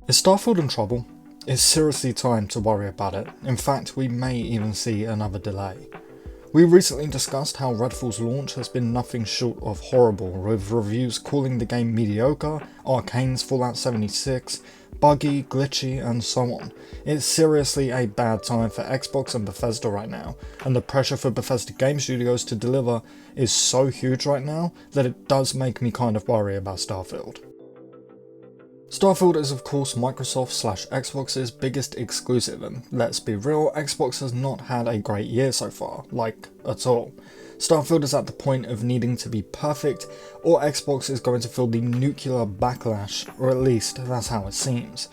Is Starfield in trouble? It's seriously time to worry about it. In fact, we may even see another delay. We recently discussed how Redfall's launch has been nothing short of horrible, with reviews calling the game mediocre, Arcane's Fallout 76, buggy, glitchy, and so on. It's seriously a bad time for Xbox and Bethesda right now, and the pressure for Bethesda game studios to deliver is so huge right now that it does make me kind of worry about Starfield. Starfield is of course Microsoft/Xbox's biggest exclusive, and let's be real, Xbox has not had a great year so far, like at all. Starfield is at the point of needing to be perfect, or Xbox is going to feel the nuclear backlash, or at least that's how it seems.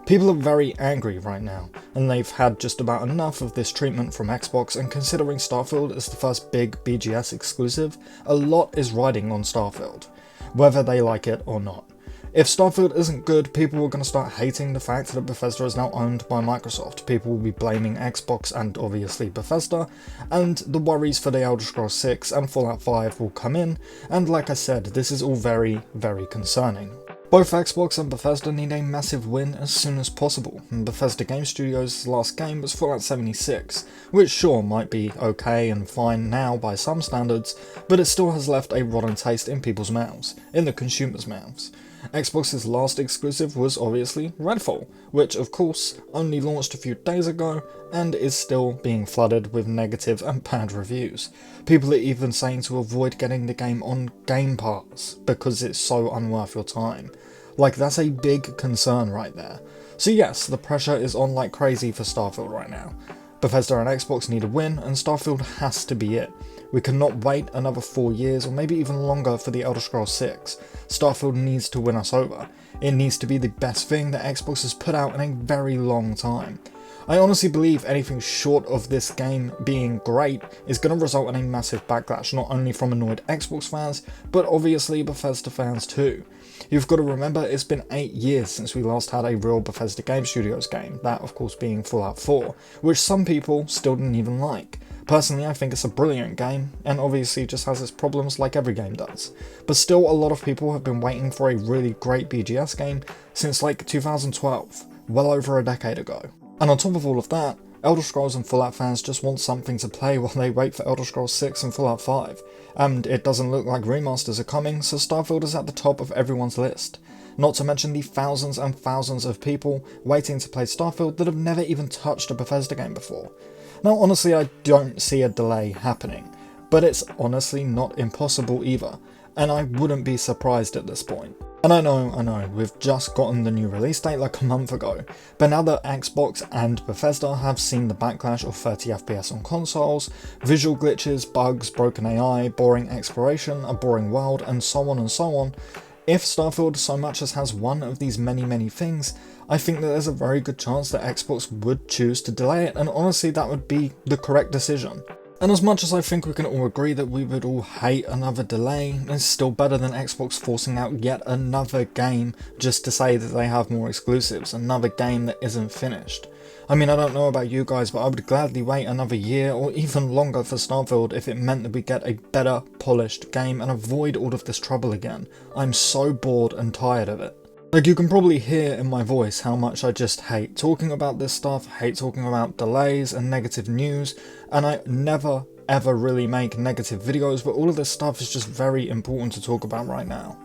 People are very angry right now, and they've had just about enough of this treatment from Xbox, and considering Starfield is the first big BGS exclusive, a lot is riding on Starfield, whether they like it or not. If Starfield isn't good, people are going to start hating the fact that Bethesda is now owned by Microsoft. People will be blaming Xbox and obviously Bethesda, and the worries for the Elder Scrolls 6 and Fallout 5 will come in, and like I said, this is all very, very concerning. Both Xbox and Bethesda need a massive win as soon as possible, and Bethesda Game Studios' last game was Fallout 76, which sure might be okay and fine now by some standards, but it still has left a rotten taste in people's mouths, in the consumers' mouths. Xbox's last exclusive was obviously Redfall, which of course only launched a few days ago and is still being flooded with negative and bad reviews. People are even saying to avoid getting the game on Game Pass because it's so unworth your time. Like, that's a big concern right there. So yes, the pressure is on like crazy for Starfield right now. Bethesda and Xbox need a win, and Starfield has to be it. We cannot wait another 4 years or maybe even longer for the Elder Scrolls 6. Starfield needs to win us over. It needs to be the best thing that Xbox has put out in a very long time. I honestly believe anything short of this game being great is going to result in a massive backlash, not only from annoyed Xbox fans, but obviously Bethesda fans too. You've got to remember it's been 8 years since we last had a real Bethesda Game Studios game, that of course being Fallout 4, which some people still didn't even like. Personally, I think it's a brilliant game, and obviously just has its problems like every game does. But still, a lot of people have been waiting for a really great BGS game since like 2012, well over a decade ago. And on top of all of that, Elder Scrolls and Fallout fans just want something to play while they wait for Elder Scrolls 6 and Fallout 5. And it doesn't look like remasters are coming, so Starfield is at the top of everyone's list. Not to mention the thousands and thousands of people waiting to play Starfield that have never even touched a Bethesda game before. Now honestly, I don't see a delay happening, but it's honestly not impossible either, and I wouldn't be surprised at this point. And I know, we've just gotten the new release date like a month ago, but now that Xbox and Bethesda have seen the backlash of 30 FPS on consoles, visual glitches, bugs, broken AI, boring exploration, a boring world, and so on, if Starfield so much as has one of these many things, I think that there's a very good chance that Xbox would choose to delay it, and honestly that would be the correct decision. And as much as I think we can all agree that we would all hate another delay, it's still better than Xbox forcing out yet another game just to say that they have more exclusives, another game that isn't finished. I mean, I don't know about you guys, but I would gladly wait another year or even longer for Starfield if it meant that we get a better, polished game and avoid all of this trouble again. I'm so bored and tired of it. Like, you can probably hear in my voice how much I just hate talking about this stuff, hate talking about delays and negative news, and I never ever really make negative videos, but all of this stuff is just very important to talk about right now.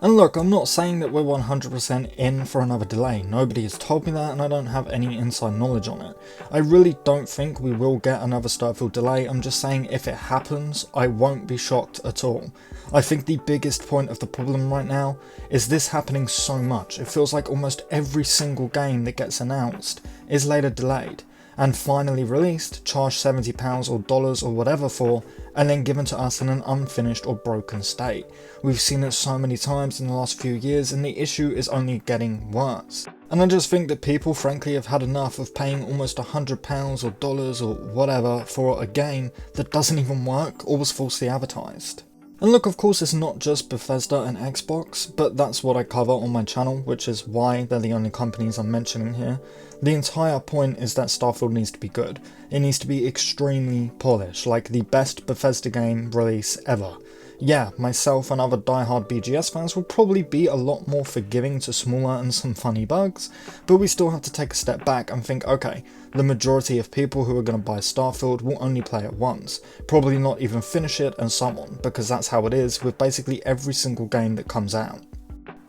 And look, I'm not saying that we're 100% in for another delay. Nobody has told me that, and I don't have any inside knowledge on it. I really don't think we will get another Starfield delay. I'm just saying if it happens, I won't be shocked at all. I think the biggest point of the problem right now is this happening so much. It feels like almost every single game that gets announced is later delayed, and finally released, charged £70 or dollars or whatever for, and then given to us in an unfinished or broken state. We've seen it so many times in the last few years, and the issue is only getting worse. And I just think that people frankly have had enough of paying almost £100 or dollars or whatever for a game that doesn't even work or was falsely advertised. And look, of course it's not just Bethesda and Xbox, but that's what I cover on my channel, which is why they're the only companies I'm mentioning here. The entire point is that Starfield needs to be good. It needs to be extremely polished, like the best Bethesda game release ever. Yeah, myself and other diehard BGS fans will probably be a lot more forgiving to smaller and some funny bugs, but we still have to take a step back and think, okay, the majority of people who are going to buy Starfield will only play it once, probably not even finish it and so on, because that's how it is with basically every single game that comes out.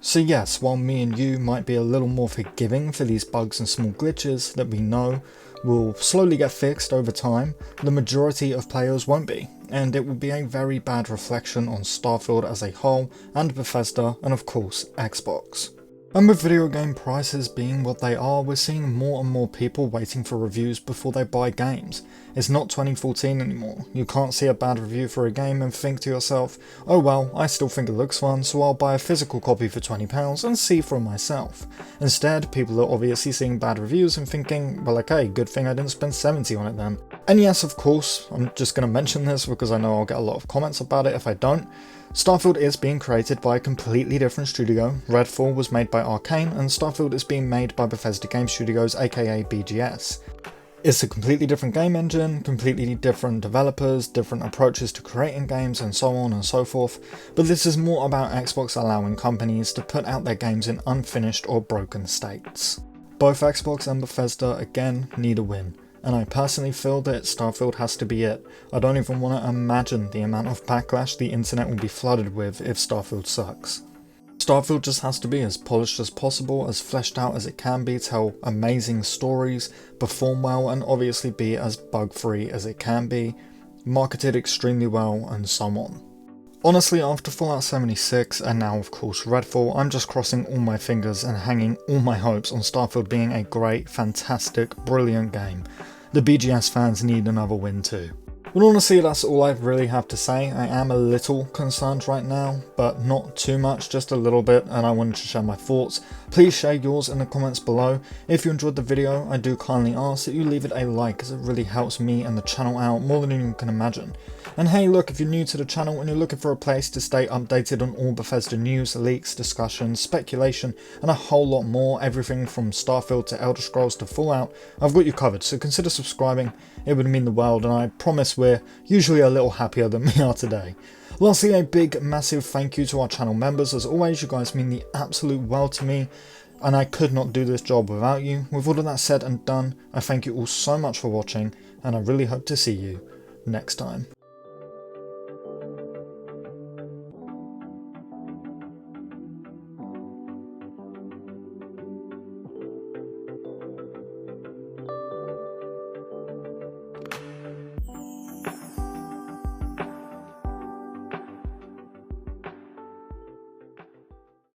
So yes, while me and you might be a little more forgiving for these bugs and small glitches that we know will slowly get fixed over time, the majority of players won't be, and it will be a very bad reflection on Starfield as a whole, and Bethesda, and of course Xbox. And with video game prices being what they are, we're seeing more and more people waiting for reviews before they buy games. It's not 2014 anymore. You can't see a bad review for a game and think to yourself, oh well, I still think it looks fun, so I'll buy a physical copy for £20 and see for myself. Instead, people are obviously seeing bad reviews and thinking, well okay, good thing I didn't spend 70 on it then. And yes, of course, I'm just going to mention this because I know I'll get a lot of comments about it if I don't. Starfield is being created by a completely different studio. Redfall was made by Arcane, and Starfield is being made by Bethesda Game Studios, aka BGS. It's a completely different game engine, completely different developers, different approaches to creating games, and so on and so forth, but this is more about Xbox allowing companies to put out their games in unfinished or broken states. Both Xbox and Bethesda, again, need a win. And I personally feel that Starfield has to be it. I don't even want to imagine the amount of backlash the internet will be flooded with if Starfield sucks. Starfield just has to be as polished as possible, as fleshed out as it can be, tell amazing stories, perform well, and obviously be as bug-free as it can be, marketed extremely well, and so on. Honestly, after Fallout 76 and now of course Redfall, I'm just crossing all my fingers and hanging all my hopes on Starfield being a great, fantastic, brilliant game. The BGS fans need another win too. But honestly, that's all I really have to say. I am a little concerned right now, but not too much, just a little bit, and I wanted to share my thoughts. Please share yours in the comments below. If you enjoyed the video, I do kindly ask that you leave it a like, as it really helps me and the channel out more than you can imagine. And hey look, if you're new to the channel and you're looking for a place to stay updated on all Bethesda news, leaks, discussions, speculation, and a whole lot more, everything from Starfield to Elder Scrolls to Fallout, I've got you covered, so consider subscribing. It would mean the world, and I promise we're usually a little happier than we are today. Lastly, a big massive thank you to our channel members. As always, you guys mean the absolute world to me, and I could not do this job without you. With all of that said and done, I thank you all so much for watching, and I really hope to see you next time.